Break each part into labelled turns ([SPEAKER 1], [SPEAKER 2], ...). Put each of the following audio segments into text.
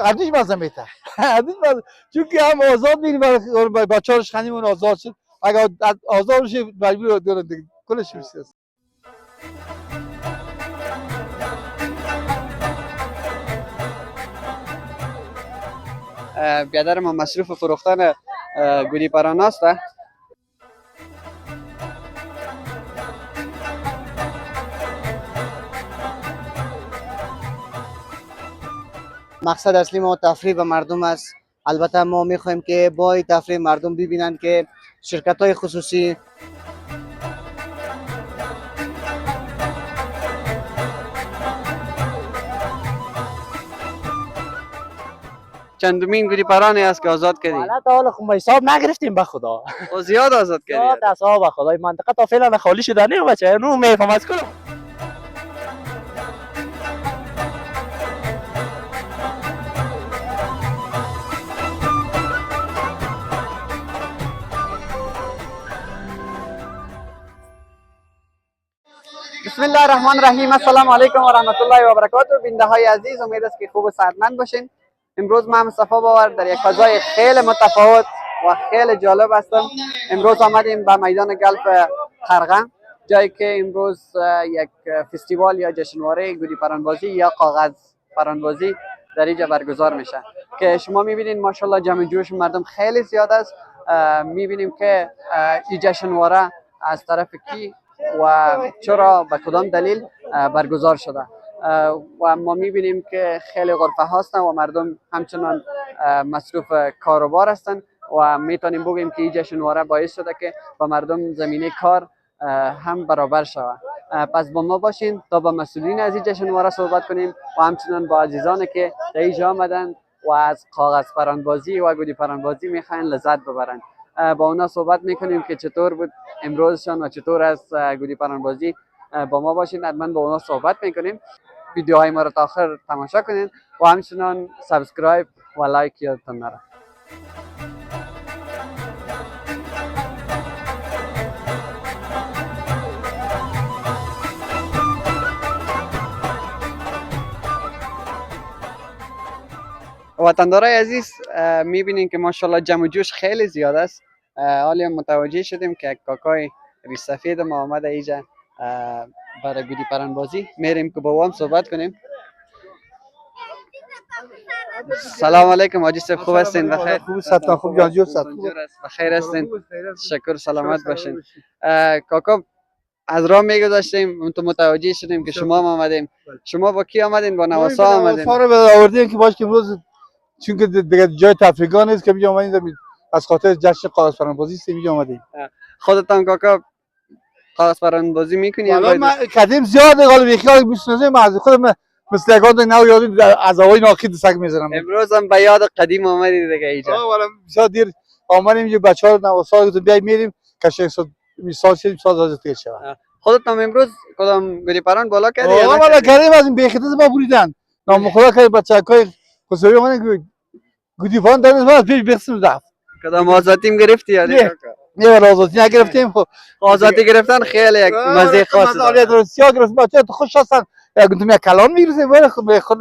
[SPEAKER 1] ارزش مزه میته ارزش مزه چون که هم آزاد میریم بچه‌هاش خانیمون آزاد شد اگر آزاد بشه مجبور داره کلش میشه.
[SPEAKER 2] بیادر ما مصروف فروختن گلی پران است.
[SPEAKER 3] مقصد اصلی ما تفریح به مردم است. البته ما میخوایم که با این تفریح مردم ببینند که شرکت های خصوصی
[SPEAKER 2] چندمین گلی پرانی است که آزاد کردی؟
[SPEAKER 4] حالا تا حالا خب حساب نگرفتیم به خدا.
[SPEAKER 2] و زیاد آزاد کردی؟
[SPEAKER 4] زیاد حساب به خدا. منطقه تا فعلا خالی شده نه بچه. نو میفهم از کلا.
[SPEAKER 2] بسم الله الرحمن الرحیم. السلام علیکم و رحمت الله و برکاته. بیننده های عزیز، امید است که خوب و صحتمند باشین. امروز من مصطفی باور در یک فضای خیلی متفاوت و خیلی جالب هستم. امروز آمدیم به میدان گلف خرقه، جایی که امروز یک فستیوال یا جشنواره گودی پرانبازی یا کاغذ پرانبازی در اینجا برگزار میشه که شما میبینید ماشاءالله جمع جوش مردم خیلی زیاد است. میبینیم که این جشنواره از طرف کی و چرا به کدام دلیل برگزار شده و ما میبینیم که خیلی غرفه هستند و مردم همچنان مصروف کاروبار هستند و میتونیم بگیم که این جشنواره باعث شده که با مردم زمینه کار هم برابر شود. پس با ما باشین تا با مسئولین از این جشنواره صحبت کنیم و همچنان با عزیزانی که در اینجا آمدن و از کاغذ پرانبازی و گودی پرانبازی میخواین لذت ببرن. با اونا صحبت میکنیم که چطور بود امروزشان و چطور از گودی پرانبازی. با ما باشین، حتما با اونا صحبت میکنیم. ویدیوهای ما رو تا آخر تماشا کنین و همچنان سابسکرایب و لایک یادتون نره. وطندارای عزیز، میبینین که ماشاءالله جمع جوش خیلی زیاد است. حالا متوجه شدیم که کاکای ریش سفید ما آمده اینجا برای گودی پرانبازی. میریم که با او هم صحبت کنیم. سلام علیکم حاجی صاحب، خوب هستین؟ بخیر؟
[SPEAKER 1] خوب هستم. خوب جان جور هستم.
[SPEAKER 2] بخیر هستین؟ شکر سلامت باشین. کاکا از راه میگذاشتیم تو متوجه شدیم که شما هم آمدیم. شما با کی آمدین؟ با نواسا آمدین؟
[SPEAKER 1] نواسا رو آوردیم که باش که امروز چون که دیگه جای تفریحگاه نیست که بیام اومدیم از خاطر جشن کاغذ پرانبازی است اینجا اومدیم.
[SPEAKER 2] خودتان کاکا کاغذ پرانبازی میکنی؟
[SPEAKER 1] حالا من قدیم زیاد قال بیخیال میشناسم از خودم مثل یگان نو یاد از هوای ناکید سگ میزنم.
[SPEAKER 2] امروز هم به یاد قدیم آمدید دیگه اینجا.
[SPEAKER 1] والا بسیار دیر آمدیم یه بچه‌ها نواسا رو بیای میریم کاش 120 سال از تیر شود.
[SPEAKER 2] خودتان امروز کدام گودی پران بالا کردی؟
[SPEAKER 1] والا کردیم از این بیخیت ما بریدن. نام خدا که بچه‌های خصوصی اومدن گودی پران دادن از پیش بخسم رفت.
[SPEAKER 2] کدام آزادیم گرفتی یا
[SPEAKER 1] نه والا آزادی نگرفتیم.
[SPEAKER 2] آزادی گرفتن خیلی یک مزه خاصه.
[SPEAKER 1] مزه درسیا گرفت بچه‌ها خوش هستن. گفتم یک کلام میرسه ولی خود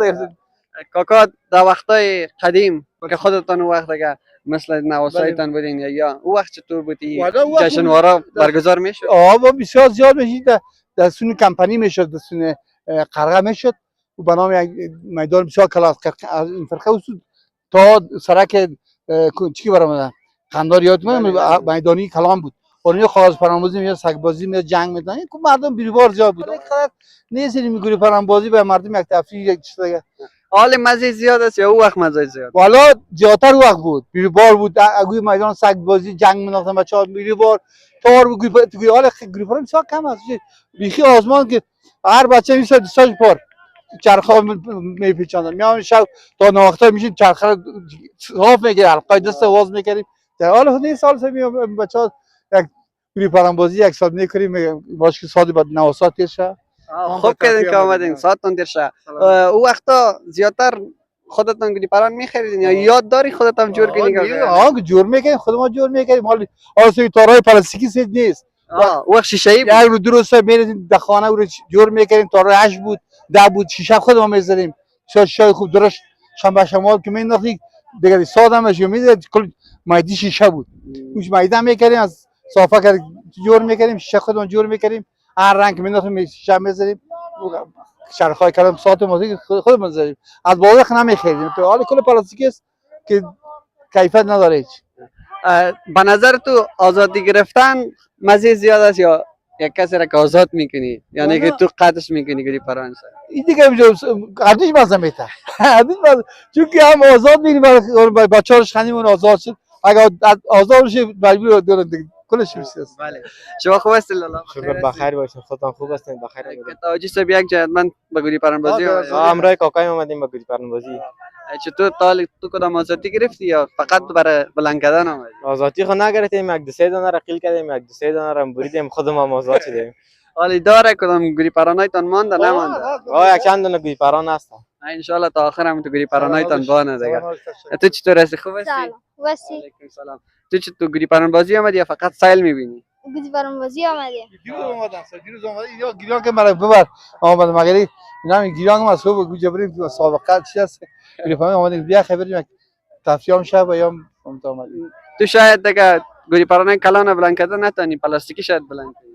[SPEAKER 2] کاکا در وقتای قدیم که خودتان اون وقت اگه مثل نواسایتان بودین یا اون وقت چطور بودی؟ جشنواره برگزار میشد؟
[SPEAKER 1] با بسیار زیاد میشد. در سون کمپانی میشد، در سون قرغه میشد و به نام یک میدان بسیار کلاس این فرقه اصول تا سرک چی برآمدن قندار یاد میدانی کلام بود. اونجا خواهد پرانبازی میاد، سگبازی میاد، جنگ میدن. این مردم بیروار زیاد بود. نیست میگوری پرانبازی به مردم یک تفریح یک چیز دیگه.
[SPEAKER 2] حال مزه زیاد است یا او وقت مزه زیاد؟
[SPEAKER 1] والا زیادتر وقت بود. بیروار بود. اگه میدان سگبازی جنگ مینداختن بچه‌ها بیروار تار بود. توی حال گروه پران بسیار کم است. بیخی آزمان که هر بچه میشه دوستاش پر چرخا میپیچاندن. میان شب تا ناوقتا میشین چرخا صاف میگیره، حلقه دست واز میکردیم. در حال خود این سال سمی بچه‌ها یک گروه پرانبازی یک سال میکنیم باش که سالی بعد نواسات تیرشه.
[SPEAKER 2] خوب کردین که آمدین ساعتون دیر شه. او وقتا زیادتر خودتان گودی پران میخریدین یا یاد داری خودتان جور کنی؟
[SPEAKER 1] آه جور میکنیم، خودمون جور میکنیم. حالا آسوی تارای پلاستیکی سید نیست.
[SPEAKER 2] وقت شیشه ای
[SPEAKER 1] یک رو درست میریزیم در خانه رو جور میکنیم. تارای 8 بود 10 بود شیشه خودمون میذاریم. شای خوب درست شنبه شمال که مینداختی دیگه سادمش میدید کل مایدی شیشه بود. توش مایده میکردیم از صافه کرد جور میکردیم شیشه خودمون جور میکردیم هر رنگ مینداختیم شیشه میذاریم شرخای کردم ساعت موزیک خودمون زدیم از بالا نمیخریدیم تو حال کل پلاستیکی است که کیفیت نداره هیچ.
[SPEAKER 2] به نظر تو آزادی گرفتن مزه زیاد است یا یک کسی را که آزاد میکنی یعنی که تو قدش میکنی گری پران سر
[SPEAKER 1] این دیگه ارزش مزه میته ارزش مزه چون که هم آزاد میریم بچه‌هاش خانیمون آزاد شد اگر آزاد بشه مجبور دارن دیگه کلش میشه.
[SPEAKER 2] بله شما خوب هستید لالا
[SPEAKER 5] شکر بخیر باشین خودتان خوب هستین بخیر باشین
[SPEAKER 2] کتاجی صاحب یک جهت من به گوری پرانبازی
[SPEAKER 5] امرای کاکای اومدیم به گوری پرنبازی
[SPEAKER 2] چطور تو کدام آزادی گرفتی یا فقط برای بلند کردن آمدی
[SPEAKER 5] آزادی خو نگرفتیم یک دو سه دانه را قیل کردیم یک دو سه دانه را بریدیم خودم هم آزاد شدیم
[SPEAKER 2] حالی داره کدام گوری پرانایتان مانده نمانده
[SPEAKER 5] یک چند دانه گوری پران هستن
[SPEAKER 2] ان شاء الله تا آخر هم تو گوری پرانایتان بانه دیگه تو چطور هستی خوب هستی
[SPEAKER 6] سلام وسی
[SPEAKER 2] علیکم سلام تو چطور گوری پرانبازی آمدی یا فقط سیل میبینی
[SPEAKER 6] گوزی برانبازی آمدیم
[SPEAKER 1] دیروز اومدن دیروز اومدن یا گیلان که مرا ببر آمد مگری اینا می گیلان هم از خوب گوجه بریم تو سابقه چی هست گریفان اومدن بیا خبریم تفریام شب یا اومدیم
[SPEAKER 2] تو شاید دیگه گوری پرانای کلان بلند کردن نتانی پلاستیکی شاید بلند کنی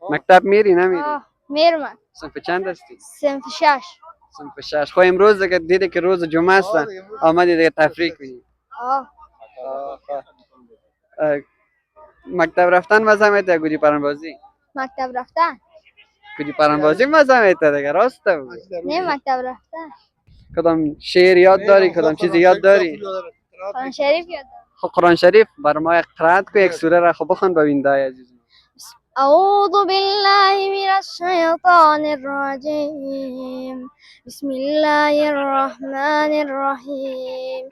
[SPEAKER 2] مکتب میری نمیری
[SPEAKER 6] میرم
[SPEAKER 2] صنف چند هستی
[SPEAKER 6] صنف 6
[SPEAKER 2] صنف 6 خو امروز دیگه دیدی که روز جمعه است آمدی دیگه تفریح کنی مکتب رفتن مزه میده گوری پرانبازی
[SPEAKER 6] مکتب رفتن
[SPEAKER 2] گوری پرانبازی مزه میده دیگه راسته
[SPEAKER 6] نه مکتب رفتن
[SPEAKER 2] کدام شعر یاد داری کدام چیزی یاد داری
[SPEAKER 6] قرآن شریف یاد دارم.
[SPEAKER 2] خب قرآن شریف بر ما یک قرائت کو یک سوره را خب بخوان ببینده عزیز
[SPEAKER 6] أعوذ بالله من الشيطان الرجيم بسم الله الرحمن الرحيم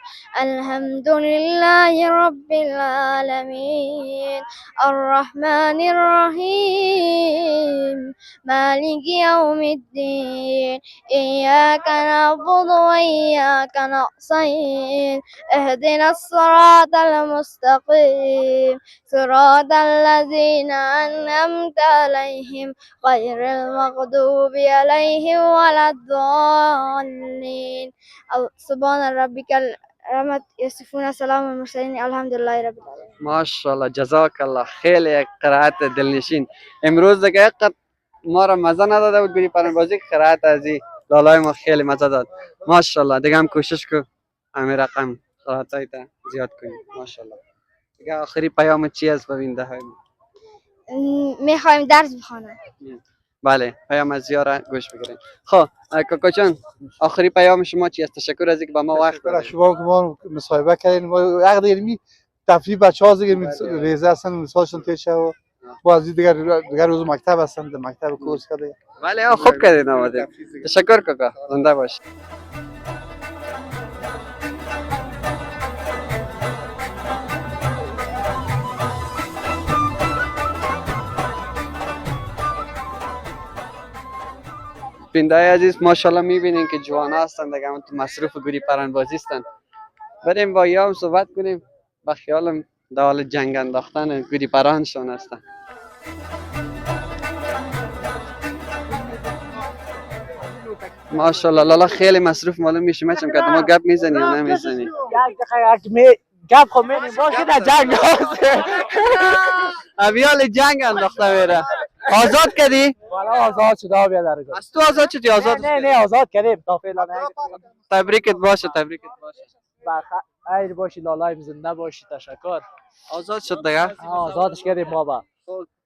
[SPEAKER 6] الحمد لله رب العالمين الرحمن الرحيم مالك يوم الدين إياك نعبد وإياك نستعين اهدنا الصراط المستقيم صراط الذين أنعمت عليهم غير المغضوب عليهم ولا الضالين سبحان ربك الرحمة يصفون سلام المرسلين الحمد لله رب العالمين
[SPEAKER 2] ماشاءالله جزاک الله خیلی یک قرائت دلنشین امروز دیگه یک قط ما را مزه نداده بود گوری پرانبازی قرائت ازی لالای ما خیلی مزه داد ماشاءالله دیگه هم کوشش کو همین رقم قرائتای تا زیاد کنیم ماشاءالله دیگه آخری پیام چی است ببینده های ما
[SPEAKER 6] میخوایم درس بخوانم
[SPEAKER 2] بله پیام از یارا گوش بگیریم خب کاکا جان آخری پیام شما چی است تشکر از اینکه با ما وقت دادید
[SPEAKER 1] شما که ما مصاحبه کردین ما عقد علمی تفریح بچه‌ها دیگه ریزه هستن مثالشون تیشه و بعضی دیگر روز مکتب هستن در مکتب کورس کرده
[SPEAKER 2] بله خوب کردین آمدید تشکر کاکا زنده باش بینده عزیز ماشاءالله میبینین که جوان هستن دیگه همون تو مصروف گوری پرانبازی هستن بریم با یا هم صحبت کنیم با خیالم در حال جنگ انداختن گوری پرانشون هستن ماشاءالله لالا خیلی مصروف معلوم میشه چون که ما گپ میزنی یا نمیزنی
[SPEAKER 4] گپ خو میریم باشه در جنگ هست
[SPEAKER 2] ابیال جنگ انداخته میره آزاد کردی؟
[SPEAKER 4] والا آزاد شده بیا در
[SPEAKER 2] از تو آزاد شدی آزاد
[SPEAKER 4] نه آزاد کردیم تا فعلا
[SPEAKER 2] تبریکت باشه تبریکت باشه
[SPEAKER 4] خیر باشی لالای زنده باشی تشکر
[SPEAKER 2] آزاد شد دیگه
[SPEAKER 4] آزادش کردیم بابا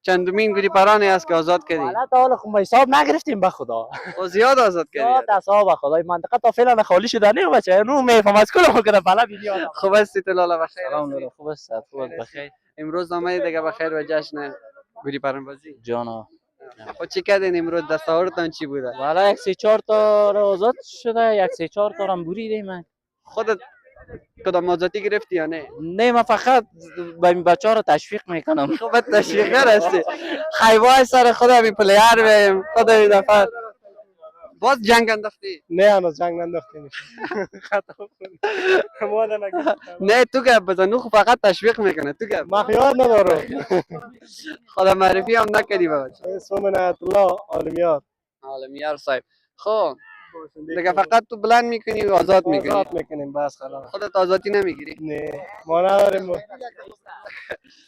[SPEAKER 2] چندمین گوری پرانی است که آزاد کردی
[SPEAKER 4] والا تا حالا خب حساب نگرفتیم به خدا
[SPEAKER 2] خب زیاد آزاد کردی
[SPEAKER 4] زیاد حساب به خدای منطقه تا فعلا خالی شده نه بچه نو میفهم از کل ممکنه بالا ویدیو
[SPEAKER 2] خوب هستی تو لالا بخیر
[SPEAKER 4] سلام لورا خوب است خوب است بخیر
[SPEAKER 2] امروز آمدی دیگه بخیر و جشن گوری پرانبازی
[SPEAKER 4] جانا
[SPEAKER 2] خب چی کردین امروز دستاوردتان چی بوده
[SPEAKER 4] والا یک سه چهار تا رو آزاد شده یک سه چهار تا هم بریدیم من
[SPEAKER 2] خودت کدام آزادی گرفتی یا نه
[SPEAKER 4] نه من فقط به این بچه ها رو تشویق میکنم
[SPEAKER 2] خب تشویقگر هستی خیوای سر خود همین پلیر بیم خود این دفعه باز جنگ انداختی
[SPEAKER 5] نه هنوز جنگ ننداختیم
[SPEAKER 2] نه تو که بزنو خب فقط تشویق میکنه تو که
[SPEAKER 5] مخیار نداره
[SPEAKER 2] خدا معرفی هم نکردی بابا
[SPEAKER 5] اسم من آیت الله عالمیار
[SPEAKER 2] عالمیار صاحب خب دیگه فقط تو بلند میکنی و آزاد میکنی.
[SPEAKER 4] آزاد میکنیم بس خلاص.
[SPEAKER 2] خودت آزادی نمیگیری؟
[SPEAKER 4] نه ما نداریم.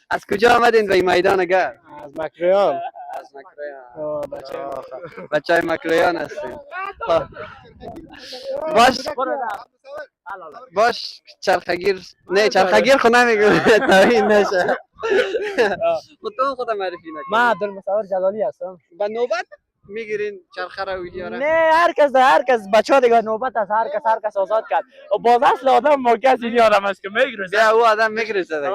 [SPEAKER 2] از کجا آمدین به این میدان گرم؟
[SPEAKER 4] از مکریان.
[SPEAKER 2] از مکریان. بچه های مکریان هستیم. خب. باش چرخگیر نه چرخگیر خود نمیگم توهین نشه. خودم معرفی نکنی.
[SPEAKER 4] من عبدالمصور جلالی هستم.
[SPEAKER 2] با نوبت میگیرین چرخه را ویدیو را؟
[SPEAKER 4] نه هر کس بچه ها دیگه نوبت است، هر کس آزاد کرد. باز اصل آدم ما کسی نیارم است که میگرزه.
[SPEAKER 2] بیا او آدم میگرزه دیگه.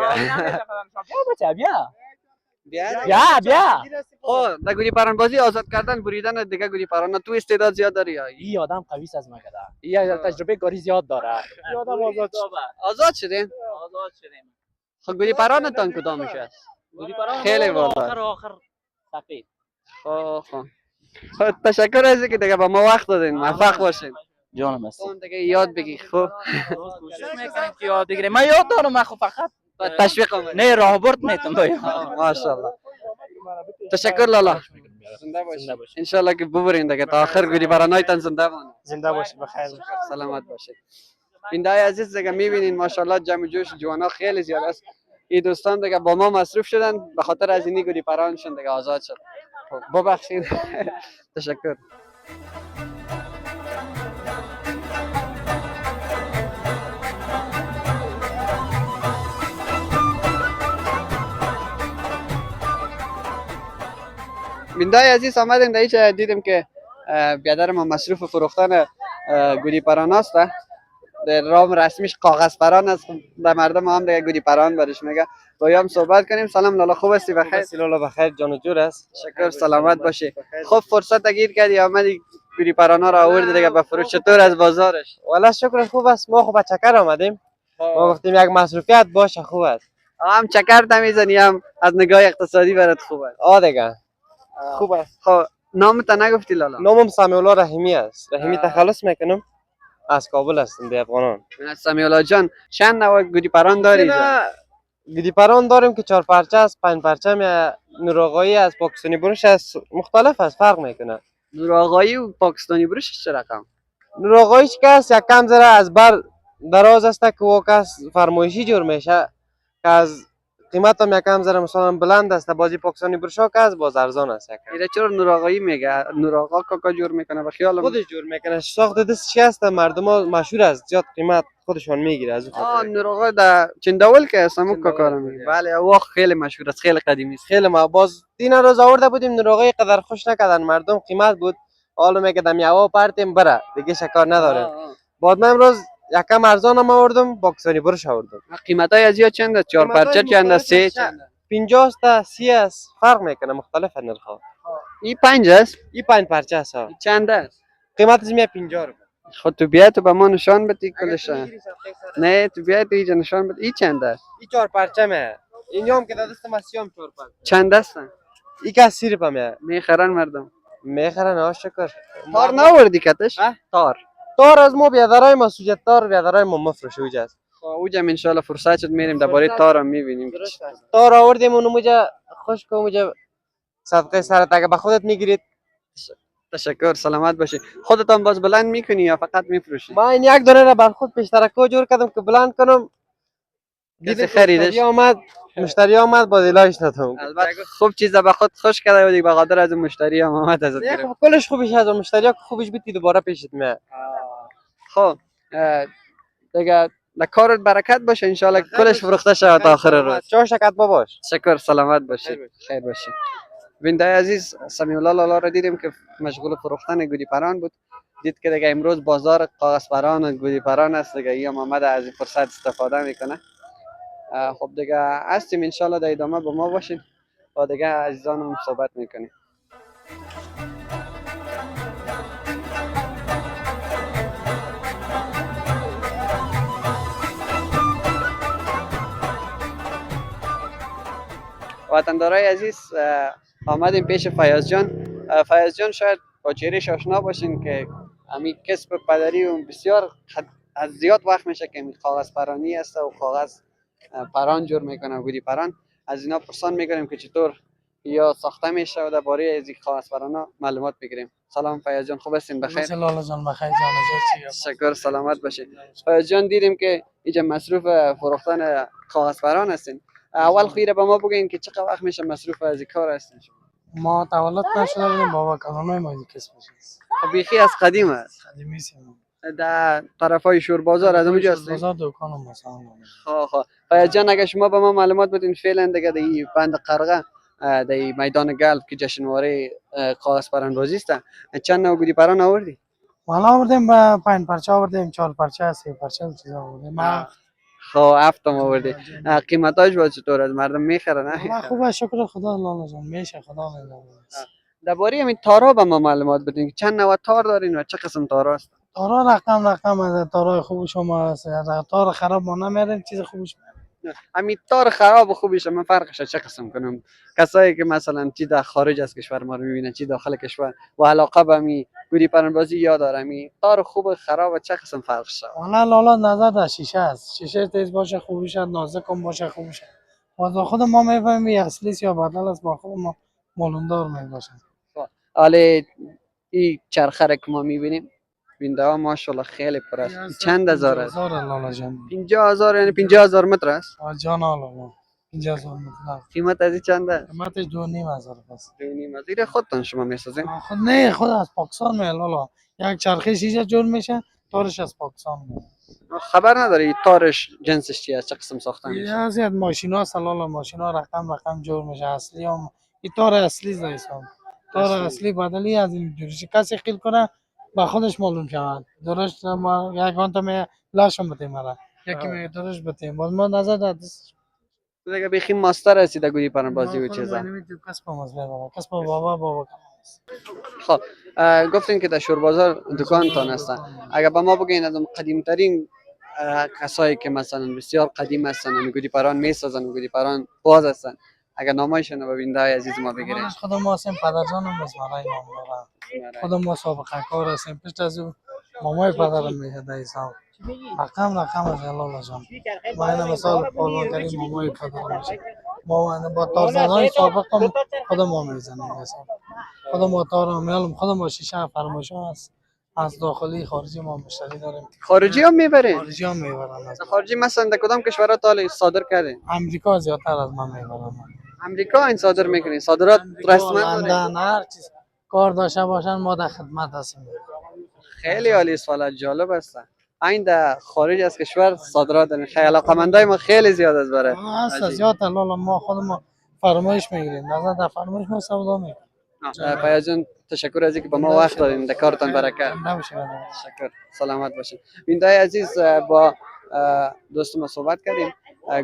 [SPEAKER 4] بیا بچه بیا.
[SPEAKER 2] خب در گوری پران بازی آزاد کردن بریدن دیگه گوری پران تو استعداد زیاد داری یا
[SPEAKER 4] این آدم قوی است از مگه. این تجربه کاری زیاد داره. این آدم
[SPEAKER 2] آزاد شدین؟ خب گوری پرانتان کدامش است؟ خیلی بالا.
[SPEAKER 4] آخر سفید.
[SPEAKER 2] خب تشکر از اینکه دیگه با ما وقت دادین. موفق باشین.
[SPEAKER 4] جانم است.
[SPEAKER 2] اون دیگه یاد بگی. خب
[SPEAKER 4] کوشش میکنیم که یاد بگیریم. من یاد دارم، من خب فقط
[SPEAKER 2] تشویق کنم.
[SPEAKER 4] نه راهبرد میتونم.
[SPEAKER 2] ماشاءالله. تشکر لالا. زنده باشین. ان شاء الله که ببرین دیگه تا آخر گوری پرانایتان زنده مونه.
[SPEAKER 4] زنده باشید بخیر.
[SPEAKER 2] سلامت باشید. بیننده عزیز دیگه میبینین ماشاءالله جمع جوش جوانا خیلی زیاد است. این دوستان دیگه با ما مصروف شدن به خاطر از اینی گوری پرانشون دیگه آزاد شد. ببخشید. تشکر. بیننده عزیز آمدیم در اینجا دیدیم که بیادر ما مصروف فروختن گوری پران است. در رام رسمیش کاغذ پران است. در مردم هم دیگه گوری پران برش میگه. با هم صحبت کنیم. سلام لالا، خوب هستی؟ بخیر.
[SPEAKER 4] لالا بخیر، جان و جور است.
[SPEAKER 2] شکر، سلامت باشی. خب فرصت گیر کردی آمدی گوری پرانا را آوردی دیگه به فروش. چطور از بازارش؟
[SPEAKER 7] والا شکر خوب است. ما خب چکر آمدیم. ما گفتیم یک مصروفیت باشه خوب است.
[SPEAKER 2] هم چکر تمیزنی هم از نگاه اقتصادی برات خوب است.
[SPEAKER 7] دیگه خوب است.
[SPEAKER 2] خب نامت نگفتی لالا؟
[SPEAKER 7] نامم سمی‌الله رحیمی است. رحیمی تخلص میکنم. از کابل هستم در افغانان.
[SPEAKER 2] سمی‌الله جان چند نوع گوری پران داری؟
[SPEAKER 7] گوری پران داریم که 4 پرچه است، 5 پرچه نور آقایی از پاکستانی بروش است، مختلف است، فرق میکنه.
[SPEAKER 2] نور آقایی و پاکستانی بروش چه رقم؟
[SPEAKER 7] نور آقاییش که است یک کم ذره از بر دراز است که واکس فرمایشی جور میشه که از قیمت هم یکم ذره مثلا بلند است. بازی پاکستانی بروشا که از باز ارزان است.
[SPEAKER 2] اینا چرا نور آقایی میگه؟ نور آقا کاکا جور میکنه به خیالم
[SPEAKER 7] خودش جور میکنه. ساخت دستش است، مردم ها مشهور است، زیاد قیمت خودشون میگیره از اون.
[SPEAKER 2] نور آقا در چنداول که اسمو کاکا رو میگه. بله او خیلی مشهور است، خیلی قدیمی است.
[SPEAKER 7] خیلی ما باز دین روز آورده بودیم نور آقای قدر خوش نکردن مردم، قیمت بود. حالا میگه دم یاوا پرتیم بره دیگه شکار نداره. بعد من امروز یکم ارزان هم آوردم، پاکستانی بروش آوردم.
[SPEAKER 2] قیمتای از یا چنده؟ 4 پرچه چنده؟ 3 چنده؟
[SPEAKER 7] 50 تا 30 است، فرق میکنه، مختلف نرخ.
[SPEAKER 2] این 5 است؟
[SPEAKER 7] این 5 پرچه است.
[SPEAKER 2] چنده است؟
[SPEAKER 7] قیمتش میاد 50 روپیه.
[SPEAKER 2] خود تو بیا تو به ما نشان بدی کلش. نه تو بیا تو اینجا نشان بده. این چنده است؟
[SPEAKER 7] این 4 پرچه میه. اینجا هم که دستم از 4 پرچه.
[SPEAKER 2] چند است؟
[SPEAKER 7] این که 30 روپیه میه.
[SPEAKER 2] میخرن مردم.
[SPEAKER 7] میخرن ها شکر.
[SPEAKER 2] تار نوردی کتش؟
[SPEAKER 7] تار از ما بیادرای ما سوجت تار بیادرای ما مفروش اوجاست.
[SPEAKER 2] اوجا ان شاء الله فرصت شد میریم درباره تار هم میبینیم.
[SPEAKER 7] تار آوردیم اونو موجا خوش کو موجا صدقه سرت اگه به خودت میگیرید.
[SPEAKER 2] تشکر، سلامت باشی. خودتان باز بلند میکنی یا فقط میفروشی؟
[SPEAKER 7] ما این یک دونه را بر خود پیشترکو جور کردم که بلند کنم.
[SPEAKER 2] کسی خریدش؟
[SPEAKER 7] مشتری آمد با دیلایش ندادم.
[SPEAKER 2] البته خوب چیزا به خود خوش کرده و دیگه به خاطر از مشتری هم آمد ازت گرفت.
[SPEAKER 7] خب کلش خوبش از مشتری خوبش بیتی دوباره پیشت میاد.
[SPEAKER 2] خب دیگه کارت برکت باشه ان شاء الله کلش فروخته شود تا آخر روز.
[SPEAKER 7] شکر باش.
[SPEAKER 2] شکر، سلامت باشید. خیر باشید. بیننده عزیز سمیع الله لالا را دیدیم که مشغول فروختن گوری پران بود. دید که دیگه امروز بازار کاغذ پران و گوری پران است دیگه. این محمد از این فرصت استفاده میکنه. خب دیگه هستیم ان شاء الله در ادامه با ما باشین و دیگه عزیزانم صحبت میکنیم. وطندارای عزیز آمدیم پیش فیاض جان. فیاض جان شاید با چهرهش آشنا باشین که همین کسب پدری و بسیار از زیاد وقت میشه که کاغذ پرانی است و کاغذ پران جور میکنه، گوری پران. از اینا پرسان میکنیم که چطور یا ساخته میشه و درباره از این خواهسپران معلومات بگیریم. سلام فیاض جان، خوب هستین؟ بخیر؟
[SPEAKER 8] لالا جان بخیر جان.
[SPEAKER 2] تشکر، سلامت باشین. فیاض جان دیدیم که اینجا مصروف فروختن کاغذپران هستین. اول خیره به ما بگین که چقدر وقت میشه مصروف از این کار هستین؟
[SPEAKER 8] ما تولد نشده بودیم بابا کانونای ما کسب میشه.
[SPEAKER 2] بیخی از قدیم است.
[SPEAKER 8] قدیمی سیم.
[SPEAKER 2] در طرفای شور بازار از اونجا هستین؟
[SPEAKER 8] بازار دکان مثلا.
[SPEAKER 2] خواه فیاض جان اگه شما به ما معلومات بدین فعلا دیگه در این بند قرغه در این میدان گلف که جشنواره کاغذپران بازی است چند نوع گودی پران آوردی؟
[SPEAKER 8] والا آوردیم با 5 پرچه آوردیم 4 پرچه 3 پرچه چیزا آوردیم. ما
[SPEAKER 2] خب 7 تا آوردی. قیمتاش با چطور از مردم میخرن؟
[SPEAKER 8] ما خوبه شکر خدا لالا جان میشه خدا میده.
[SPEAKER 2] درباره همین تارا به ما معلومات بدین که چند نوع تار دارین و چه قسم تارا است؟
[SPEAKER 8] تارا رقم از تارای خوب شما هست. تار خراب ما نمیاریم چیز خوبش.
[SPEAKER 2] همین تار خراب و خوبیش من فرقش چه قسم کنم؟ کسایی که مثلا چی در خارج از کشور ما رو میبینن چی داخل کشور و علاقه به می گودی پرندازی یاد دارم می تار خوب خراب چه قسم فرقش؟
[SPEAKER 8] والا لالا نظر در شیشه است. شیشه تیز باشه خوبیش، نازک هم باشه خوبیش. با خود ما میفهمیم اصلی یا بدل است، با خود ما معلومدار میباشه.
[SPEAKER 2] حالا این چرخه که ما میبینیم بینده ها ماشاءالله خیلی پر است. چند هزار است؟
[SPEAKER 8] 50,000 لالا جان.
[SPEAKER 2] 50,000 یعنی 50,000 متر است؟
[SPEAKER 8] جان لالا 50,000 متر.
[SPEAKER 2] قیمت از این چنده؟
[SPEAKER 8] قیمتش 2,500 است.
[SPEAKER 2] 2,500. خودتان شما میسازین؟
[SPEAKER 8] خود نه، خود از پاکستان میاد لالا. یک چرخه شیشه جور میشه تارش از پاکستان میاد.
[SPEAKER 2] خبر نداری تارش جنسش چی است، چه قسم ساخته میشه؟
[SPEAKER 8] از این ماشینا لالا ماشینا رقم جور میشه. اصلی هم این تار اصلی زایسان. تار اصلی بدلی از این جوریش کسی خیل کنه با خودش معلوم شود. درست ما یک آن تا می لاشم بتیم مرا یکی می درست بتیم باز ما نظر دادست
[SPEAKER 2] تو دیگه بیخی ماستر هستی در گودی پرندازی و چیزا.
[SPEAKER 8] کسب مزبه بابا کسب بابا.
[SPEAKER 2] خب گفتین که در شور بازار دکانتان هستن. اگر به ما بگین از قدیم ترین کسایی که مثلا بسیار قدیم هستن و گودی پران میسازن و گودی پران باز هستن اگر نامایشون رو ببینده های عزیز ما بگیرین؟
[SPEAKER 8] خودم ما هستیم پدرجانم از مرای نام خودم ما سابقه کار هستیم. پیش از او مامای پدرم میشه در حساب رقم از لالا جان. ما این مثال پالوان کریم مامای پدرم میشه. ما با تارزنهای سابق هم خودم ما میزنیم حساب. خودم ما تار میالم خودم با شیشه فرمایشان هست. از داخلی خارجی ما مشتری داریم.
[SPEAKER 2] خارجی هم میبرین؟
[SPEAKER 8] خارجی هم میبرن.
[SPEAKER 2] خارجی مثلا در کدام کشورها تا صادر کردین؟
[SPEAKER 8] امریکا زیادتر از من میبرن.
[SPEAKER 2] امریکا این صادر میکنین؟ صادرات رسما
[SPEAKER 8] لندن هر چیز کار داشته باشن ما در خدمت هستیم.
[SPEAKER 2] خیلی عالی، سوالات جالب هستن. این در خارج از کشور صادرات دارین؟ خیلی علاقه‌مندای ما خیلی زیاد است برای
[SPEAKER 8] هست زیاد لالا. ما خودمون فرمایش میگیریم نظر در فرمایش ما سودا میکنیم.
[SPEAKER 2] فیاض جان تشکر از اینکه با ما وقت دادین، در کارتان برکت. تشکر، سلامت باشین. بیننده عزیز با دوست ما صحبت کردیم،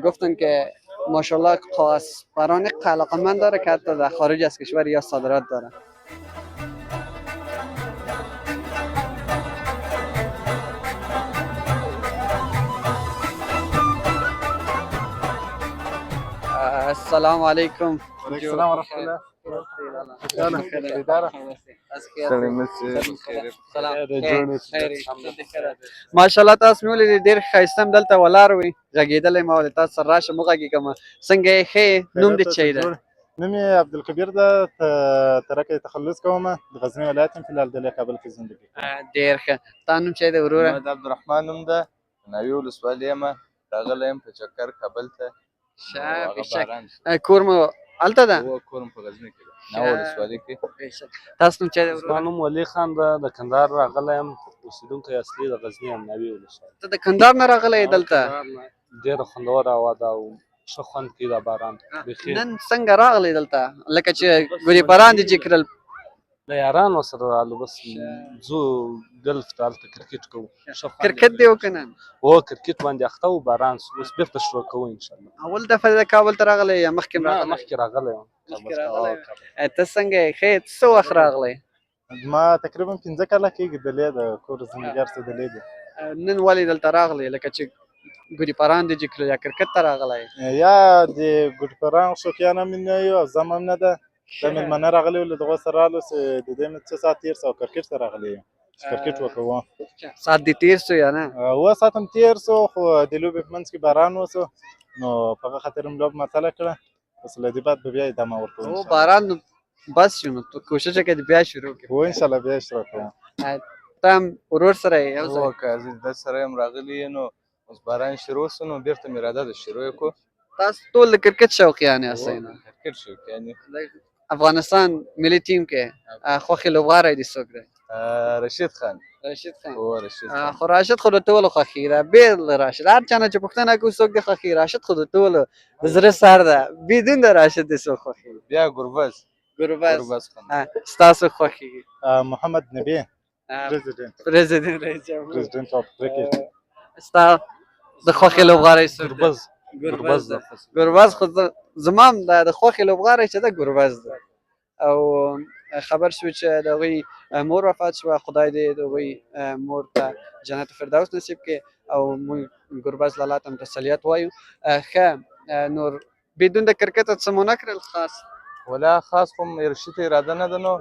[SPEAKER 2] گفتن که ماشاءالله کاغذپران علاقه‌مند داره که حتی در خارج از کشور یا صادرات داره. السلام علیکم.
[SPEAKER 1] السلام و رحمت الله.
[SPEAKER 2] ماشاءالله تاسو مولې ډیر ښایسته دلته ولاړ وي غږیدلې ما ولې تاسو سره راشه مو غږیږم. څنګه ښه نوم دې چي ده؟
[SPEAKER 9] نوم یې عبدالکبیر ده. ترکه تخلص کوم د غزنی ولایت یم. فلحال دلته کابل کې زندگی.
[SPEAKER 2] ډیر ښه. تا نوم چي ده وروره؟
[SPEAKER 10] محمد عبدالرحمن نوم ده. ناوی ولسوالۍ یم. راغلی یم په چکر کابل ته.
[SPEAKER 2] کور مو هلته ده؟
[SPEAKER 10] هو کور مو په غزني کې ده. ناوی ولسوالۍ کې.
[SPEAKER 2] تاسو نوم چي ده وروره؟
[SPEAKER 11] زما نوم ولي خان ده. د کندهار راغلی یم. اوسېدونکی اصلي د غزني یم. ناوی ولسوالۍ.
[SPEAKER 2] ته د کندهار نه راغلی یې دلته؟
[SPEAKER 11] ډېره خوندوره هوا ده او ښه خوند کوي دا باران.
[SPEAKER 2] نن څنګه راغلی دلته؟ لکه چې ګوري پران دي چې کړل
[SPEAKER 11] د یارانو سره رالو بس ځو ګلف ته هلته کرکټ کوو.
[SPEAKER 2] کرکټ دی وکړه نن؟
[SPEAKER 11] هو کرکټ باندې اخته وو باران سو اوس بېرته شروع کوو انشاءالله.
[SPEAKER 2] اول دفعه د کابل ته راغلی یا مخکې هم راغلی؟
[SPEAKER 11] مخکې راغلی یم.
[SPEAKER 2] ته څنګه یې ښه څه وخت راغلی؟
[SPEAKER 9] ما تقریبا 15 کاله کېږي دلې د کور زندګي هر څه دلې دی.
[SPEAKER 2] نن ولې دلته راغلی لکه چې ګوري پران دي چې کړل یا کرکټ ته راغلی؟
[SPEAKER 9] یا د ګوډ پران شوقیان هم نه یو او زم هم نه ده. د مېلمانه راغلي وو له دغو سره رالو د دې مې څه ساعت تېر سو او کرکټ ته راغلی یم چې کرکټ وکوو.
[SPEAKER 2] ساعت دې تېر سو یا نه؟
[SPEAKER 9] اوه ساعت هم تېر سو خو د لوبې په منځ کې باران وسو نو په هغه خاطر هم لوبه معطله کړه بس له دې بعد به بیا ادامه ورکوو
[SPEAKER 2] او باران بس شو نو تو کوشش وکړه بیا شروع کړو.
[SPEAKER 9] و ان شاء الله بیا اشتراک کوم.
[SPEAKER 2] ته هم ورور سره یې یو ځای؟
[SPEAKER 10] هو که زه د سره یم راغلی نو اوس باران شروع سو نو بیرته مې اراده ده شروع یې کړو.
[SPEAKER 2] تاسو ټول د کرکټ شوقیان یاستئ نه؟
[SPEAKER 10] کرکټ شوقیان یو.
[SPEAKER 2] افغانستان ملي ټیم کې خوښې لوبغاړی دې څوک دی؟
[SPEAKER 10] رشید خان.
[SPEAKER 2] رشید خان.
[SPEAKER 10] هو رشید خان.
[SPEAKER 2] خو راشد خو د ټولو خوښي ده، بېل له راشد هر چا نه چې پوښتنه کوو څوک دې خوښي، راشد خو د ټولو د زړه سر ده. بدون د راشد دې څوک خوښي؟
[SPEAKER 10] بیا ګربز.
[SPEAKER 2] ګربز خان. ستاسو خوښي؟
[SPEAKER 9] محمد نبی
[SPEAKER 2] پرزیدنت
[SPEAKER 9] اف کرکټ.
[SPEAKER 2] ستا د خوښې لوبغاړی څوک دی؟
[SPEAKER 11] ګربز.
[SPEAKER 2] ګربز خو زما هم د خوښې لوبغاړی چې ده ګربز ده. او خبر شو چې د هغوی مور وفات شوه، خدای دې د هغوی مور ته جنت فردوس نصیب کړي او موږ ګربز لالا ته هم تسلیت وایو. ښه نور بدون د کرکټه څه مو نه کړل خاص؟
[SPEAKER 10] ولا خاص خو رشید ته اراده نه ده نو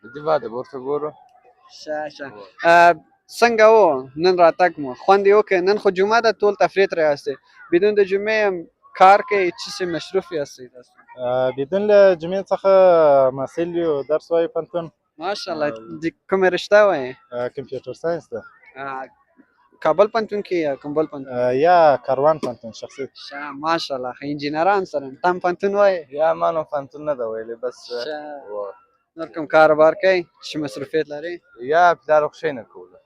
[SPEAKER 10] د دې بعد به ورته ګورو.
[SPEAKER 2] ښه څنګه و نن راتګ مو؟ خوند یې وکړ؟ نن خو جمعه ده ټول تفریح ترې یاستئ، بدون د جمعې هم کار کوئ چیسې مصروف یاستئ تاسو؟
[SPEAKER 9] بدون له جمعې څخه محصل یو، درس وایو پوهنتون.
[SPEAKER 2] ماشاءالله. د کومې رشته وایې؟
[SPEAKER 9] کمپیوټر ساینس ده.
[SPEAKER 2] کابل پوهنتون کې یا کوم بل پوهنتون؟
[SPEAKER 9] یا کاروان پوهنتون شخصي.
[SPEAKER 2] ماشاءالله. ښه انجینران سره ته هم پوهنتون وایې؟
[SPEAKER 10] یا ما نو پوهنتون نه ده ویلې بس.
[SPEAKER 2] نور کوم کاروبار کوئ چې مصروفیت لري؟
[SPEAKER 10] یا پلار خوښۍ نه کولو.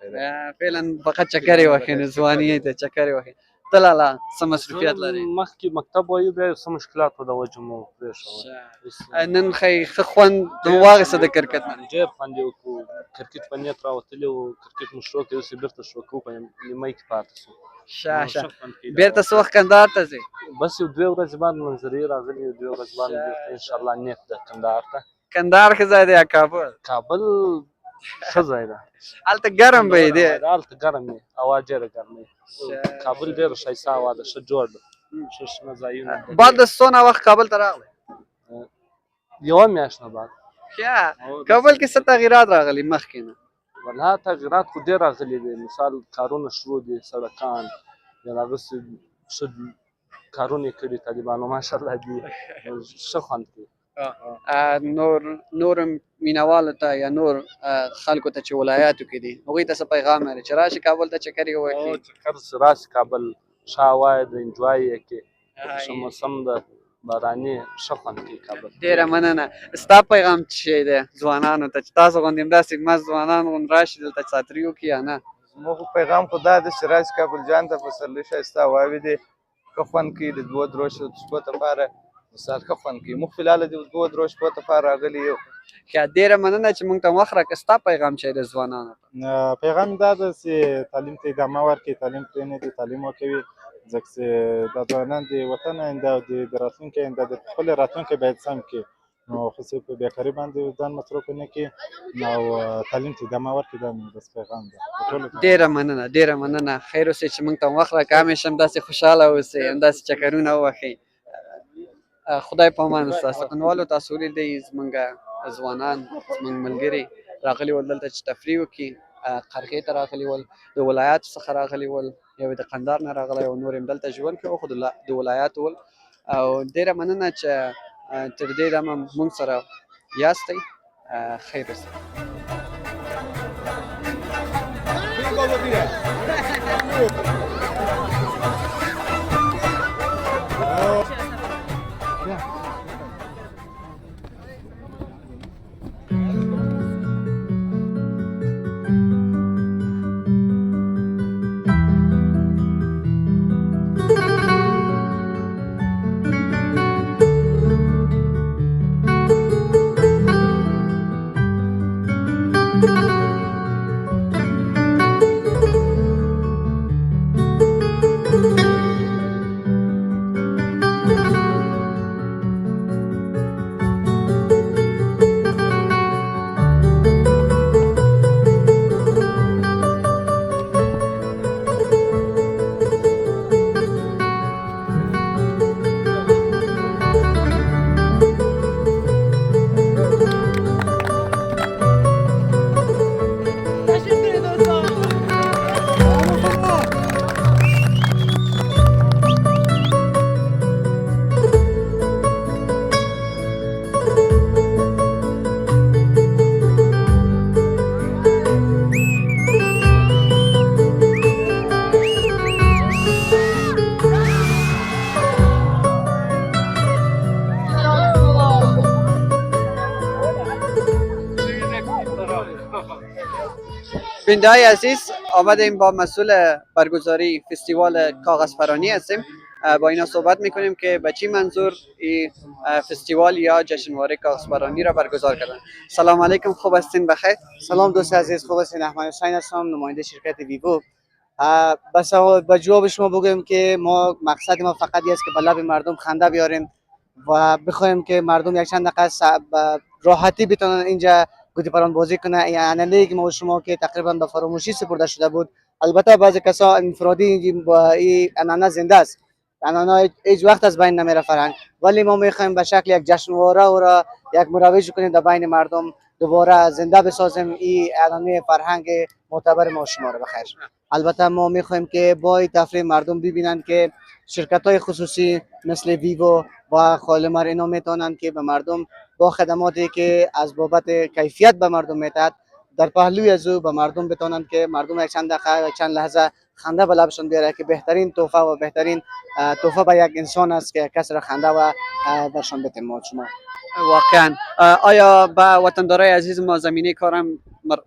[SPEAKER 2] فعلا فقط چکرې وهئ نو ځواني ته چکرې وهئ. ته لالا څه مصروفیت لري؟
[SPEAKER 11] مخکې مکتب وایو بیا څه مشکلاتو د وجې مو پرېښوه.
[SPEAKER 2] نن ښه خوند مو واخیسته د کرکټ نه؟
[SPEAKER 11] ډېر خوند یې وکړو. کرکټ په نیت راوتلي وو، کرکټ مو شروع کړی، اوس یې بېرته شروع کوو، په نیمایي کې پاتې شو.
[SPEAKER 2] ښه بېرته څه وخت کندهار ته ځئ؟
[SPEAKER 11] بس یو 2 ورځې بعد منظرې راغلي، یو 2 ورځې بعد بېرته انشاءالله نیت ده کندهار ته.
[SPEAKER 2] کندهار ښه ځای دی یا کابل؟
[SPEAKER 11] کابل ښه ځای ده.
[SPEAKER 2] هلته ګرم به یې دی؟
[SPEAKER 11] هلته ګرم وي، هوا ډېره ګرمه وي. کابل ډېره ښایسته هوا ده، ښه جوړ ده، ښه شنه ځایونه.
[SPEAKER 2] بعد د څونه وخت کابل ته راغلی؟
[SPEAKER 11] 1 میاشت نه بعد.
[SPEAKER 2] کابل کې څه تغییرات راغلي مخکې نه؟
[SPEAKER 11] والله تغییرات خو ډېر راغلي دي. مثال کارونه شروع دي، سړکان یا هغسې ښه کارونه یې کړي طالبانو ماشاءالله دي، ښه خوند کوي.
[SPEAKER 2] نور مینوالو ته یا نور خلکو ته چې ولایاتو کې دي هغوی ته څه پیغام لري چې راشي کابل ته چکر یې وکړي؟
[SPEAKER 11] چکر راشي کابل، ښه هوا یې ده، انجوای یې کړي، ښه موسم ده، باراني، ښه خوند کوي کابل.
[SPEAKER 2] ډېره مننه. ستا پیغام څه شی دی ځوانانو ته چې تاسو غوندې همداسې مست ځوانان غوندې راشي دلته ساتري وکړي یا نه؟
[SPEAKER 10] زموږ پیغام خو دا ده چې راشي کابل جان ته پسرلي ښایسته هواوې دي، ښه خوند کوي د 2-3 شپو دپاره. مثال ښه خوند کوي. موږ فلحاله د 2-3 شپو دپاره راغلي یو.
[SPEAKER 2] ښه ډېره مننه چې موږ ته وخت راکړه. ستا پیغام څه دی ځوانانو ته؟
[SPEAKER 9] پیغام دا ده چې تعلیم ته ادامه ورکړي، تعلیم پرېنږدي، تعلیم وکوي، ځکه چې دا ځوانان د وطن آینده او د راتلونکي آینده د خپل راتلونکی باید سم کړي، نو خصوصي په بیکاري باندې ځان مصروف نه کړي او تعلیم ته ادامه ورکړي. دا مې بس پیغام ده.
[SPEAKER 2] ډېره مننه، ډېره مننه. خیر اوسئ چې موږ ته وخت راکړه. همیشه همداسې خوشحاله اوسئ، همداسې چکرونه ووهئ. خدای په امان ستاسو. کنوالو تاسو ولیدئ زموږ ځوانان، زموږ ملګري راغلي ول دلته چې تفریح وکړي. قرغې ته راغلي ول، د ولایاتو څخه راغلي ول، یو د قندهار نه راغلی او نور یې دلته ژوند کوي، خو د ولایاتو ول. او ډېره مننه چې تر دې دمه موږ سره یاستئ. خیر اوسئ. بیننده های عزیز، آمدیم با مسئول برگزاری فستیوال کاغذپرانی هستیم. با اینا صحبت میکنیم که به چی منظور این فستیوال یا جشنواره کاغذپرانی را برگزار کردن. سلام علیکم، خوب هستین؟ بخیر؟
[SPEAKER 3] سلام دوست عزیز، خوب هستین؟ احمد حسین هستم، نماینده شرکت ویوو. بس به جواب شما بگویم که ما مقصد ما فقط است که به لب مردم خنده بیاریم و بخوایم که مردم یک چند دقیقه راحتی بتونن اینجا گوتی پران بازی کنه. یعنی که ما شما که تقریبا به فراموشی سپرده شده بود. البته بعضی کسا انفرادی با این انانه زنده است، انانه هیچ وقت از بین نمیره فرهنگ، ولی ما میخوایم به شکل یک جشنواره و را یک مروج کنیم در بین مردم، دوباره زنده بسازیم این انانه فرهنگ معتبر ما شما رو. بخیر. البته ما میخوایم که با تفریح مردم ببینن که شرکت های خصوصی مثل ویوو و خالمر اینا میتونن که به مردم با خدماتی که از بابت کیفیت به مردم میدهد در پهلوی از او به مردم بتونن که مردم یک چند دقیقه چند لحظه خنده به لبشون بیاره که بهترین تحفه و بهترین تحفه به یک انسان است که کس را خنده و برشان بده. ما شما
[SPEAKER 2] واقعا آیا به وطندارای عزیز ما زمینه کارم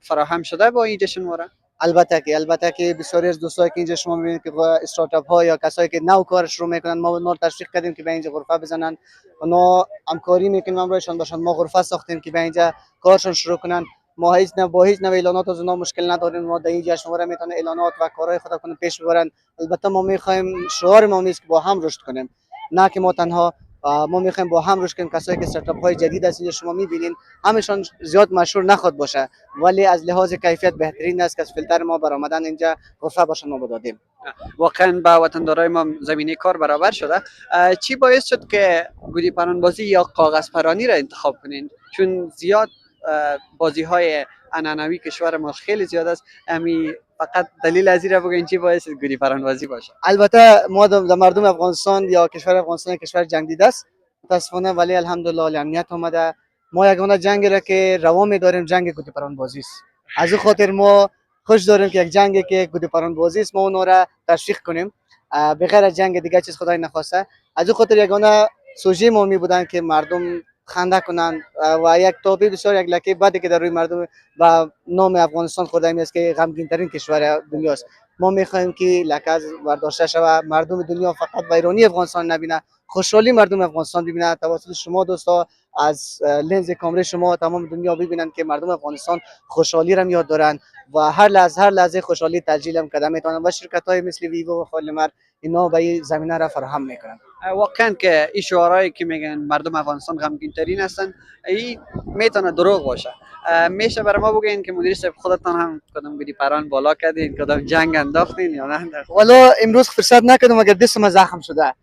[SPEAKER 2] فراهم شده با این جشنواره؟
[SPEAKER 3] البته که بسیاری از دوستایی که اینجا شما میبینید که استارتاپ ها یا کسایی که نو کار شروع میکنن، ما اونا رو تشویق کردیم که به اینجا غرفه بزنن، اونا همکاری میکنیم همراهشان باشن. ما غرفه ساختیم که به اینجا کارشون شروع کنن. ما هیچ با هیچ نوع اعلانات از اونا مشکل نداریم. ما در این جشنواره میتونه اعلانات و کارهای خود کنن پیش ببرن. البته ما میخوایم شعار ما نیست که با هم رشد کنیم، نه که ما تنها، ما میخوایم با هم رشد کنیم. کسایی که استارتاپ های جدید از اینجا شما میبینین همشون زیاد مشهور نخواد باشه، ولی از لحاظ کیفیت بهترین است که از فیلتر ما برآمدن اینجا غرفه باشن ما بدادیم.
[SPEAKER 2] واقعا با وطندارای ما زمینه کار برابر شده. چی باعث شد که گودی پران بازی یا کاغذ پرانی را انتخاب کنین؟ چون زیاد بازی های انانوی کشور ما خیلی زیاد است. فقط دلیل از این را بگین چی باعث گودی پران بازی باشه؟
[SPEAKER 3] البته ما در مردم افغانستان یا کشور افغانستان کشور جنگ دیده است متاسفانه، ولی الحمدلله امنیت اومده. ما یگانه جنگی را که روا می‌داریم جنگ گودی پران بازی است. از این خاطر ما خوش داریم که یک جنگی که گودی پران بازی است ما اون را تشویق کنیم، بغیر از جنگ دیگه چیز خدای نخواسته. از این خاطر یگانه سوژه ما می بودن که مردم خنده کنن و یک توبه بسیار یک لکه بعدی که در روی مردم و نام افغانستان خورده است که غمگین ترین کشور دنیا است. ما میخوایم که لکه از برداشته شود، مردم دنیا فقط ویرانی افغانستان نبینه، خوشحالی مردم افغانستان ببینه. توسط شما دوستا از لنز کامره شما تمام دنیا ببینن که مردم افغانستان خوشحالی را یاد دارن و هر لحظه خوشحالی تسجیل هم کردن میتونن و شرکت های مثل ویوو و خالمر اینا به این زمینه را فراهم میکنن.
[SPEAKER 2] واقعا که این شعارهایی که میگن مردم افغانستان غمگین ترین هستن، این میتونه دروغ باشه. میشه برای ما بگین که مدیر صاحب خودتان هم کدام گودی پران بالا کردین، کدام جنگ انداختین یا نه؟
[SPEAKER 3] والا امروز فرصت نکردم مگر دستم زخم شده.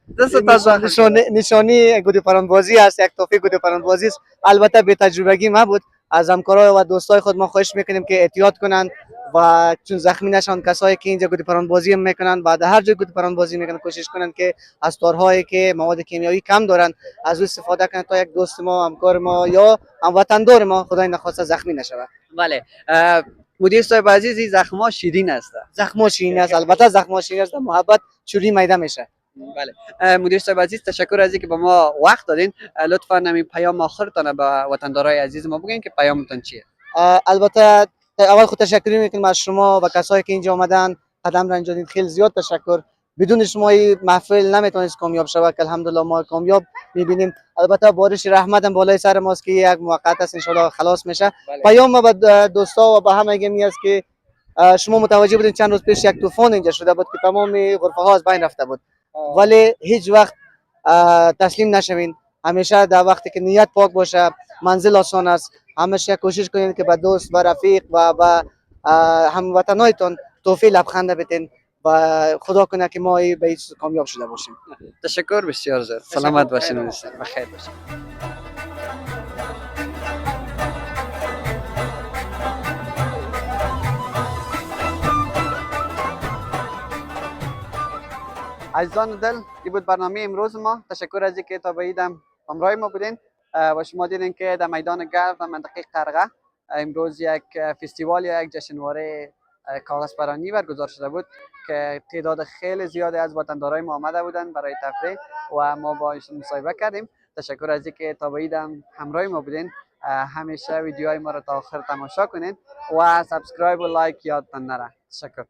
[SPEAKER 3] نشانی گودی پران بازی است، یک توفیق گودی پران بازی است. البته به تجربگی ما بود. از همکارای و دوستای خود ما خواهش میکنیم که احتیاط کنن و چون زخمی نشن. کسایی که اینجا گودی پران بازی میکنن بعد هر جای گودی پران بازی میکنن کوشش کنن که از تارهایی که مواد کیمیایی کم دارن از او استفاده کنن تا یک دوست ما، همکار ما یا هموطندار ما خدای نخواسته زخمی نشود.
[SPEAKER 2] بله. مدیر صاحب عزیزی زخم‌ها شیرین است.
[SPEAKER 3] زخم‌ها شیرین است، البته زخم‌ها شیرین است، محبت چوری میده میشه.
[SPEAKER 2] بله. مدیر صاحب عزیز تشکر از اینکه با ما وقت دادین. لطفاً همین پیام آخرتون به وطندارای عزیز ما بگین که پیامتون چیه؟
[SPEAKER 3] البته اول خود تشکر میکنیم از شما و کسایی که اینجا اومدن قدم رنج دادین. خیلی زیاد تشکر. بدون شما این محفل نمیتونست کامیاب شود که الحمدلله ما کامیاب میبینیم. البته بارش رحمت هم بالای سر ماست که یک موقت است، ان شاء الله خلاص میشه. پیام ما به دوستا و به همه میگم است که شما متوجه بودین چند روز پیش یک طوفان اینجا شده بود که تمام غرفه ها از بین رفته بود، ولی هیچ وقت تسلیم نشوین. همیشه در وقتی که نیت پاک باشه منزل آسان است. همیشه کوشش کنید که به دوست، به رفیق و به هموطنایتون توفیق لبخند بدین و خدا کنه که ما به این کامیاب شده باشیم.
[SPEAKER 2] تشکر بسیار زیاد. سلامت باشین. بخیر باشین. عزیزان دل، این بود برنامه امروز ما. تشکر از اینکه تا به ایدم همراه ما بودین و شما دیدین که در میدان گرد و منطقه قرغه امروز یک فستیوال یا یک جشنواره کاغذ پرانی برگزار شده بود که تعداد خیلی زیادی از وطندارای ما آمده بودن برای تفریح و ما با ایشون مصاحبه کردیم. تشکر از اینکه تا به ایدم همراه ما بودین همیشه ویدیوهای ما رو تا آخر تماشا کنید و سابسکرایب و لایک یادتان نره. تشکر.